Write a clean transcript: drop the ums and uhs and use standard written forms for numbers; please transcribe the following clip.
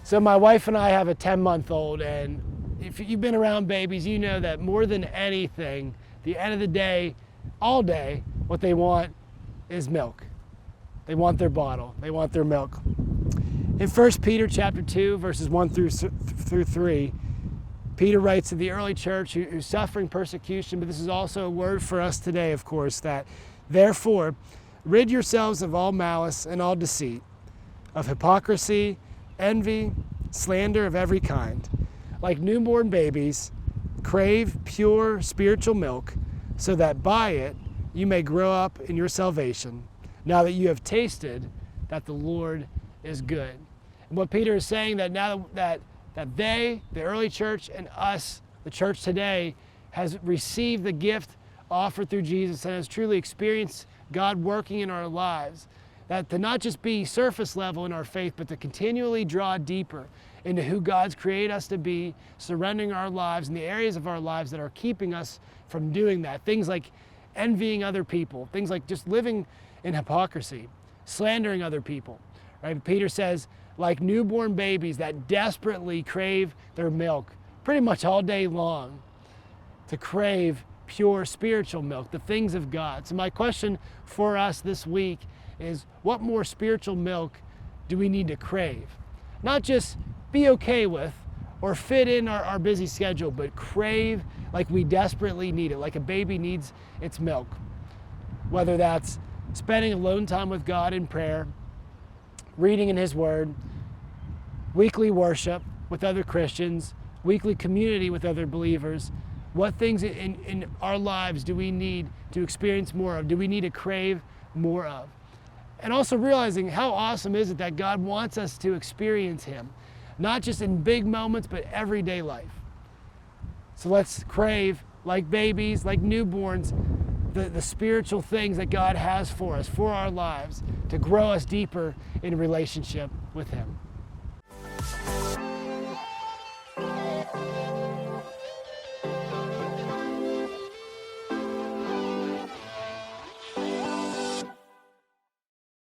So my wife and I have a 10-month-old, and if you've been around babies, you know that more than anything, at the end of the day, all day, what they want is milk. They want their bottle. They want their milk. In 1 Peter chapter 2, verses 1 through 3, Peter writes to the early church who's suffering persecution, but this is also a word for us today, of course, that therefore, rid yourselves of all malice and all deceit, of hypocrisy, envy, slander of every kind. Like newborn babies, crave pure spiritual milk, so that by it you may grow up in your salvation, now that you have tasted that the Lord is good. And what Peter is saying, that now that they, the early church, and us, the church today, has received the gift offered through Jesus and has truly experienced God working in our lives, that to not just be surface level in our faith, but to continually draw deeper into who God's created us to be, surrendering our lives in the areas of our lives that are keeping us from doing that. Things like envying other people, things like just living in hypocrisy, slandering other people. Right? Peter says, like newborn babies that desperately crave their milk pretty much all day long, to crave pure spiritual milk, the things of God. So my question for us this week is, what more spiritual milk do we need to crave? Not just be okay with or fit in our busy schedule, but crave like we desperately need it, like a baby needs its milk. Whether that's spending alone time with God in prayer, reading in His Word, weekly worship with other Christians, weekly community with other believers. What things in our lives do we need to experience more of? Do we need to crave more of? And also realizing how awesome is it that God wants us to experience Him, not just in big moments, but everyday life. So let's crave, like babies, like newborns, the spiritual things that God has for us, for our lives, to grow us deeper in relationship with Him.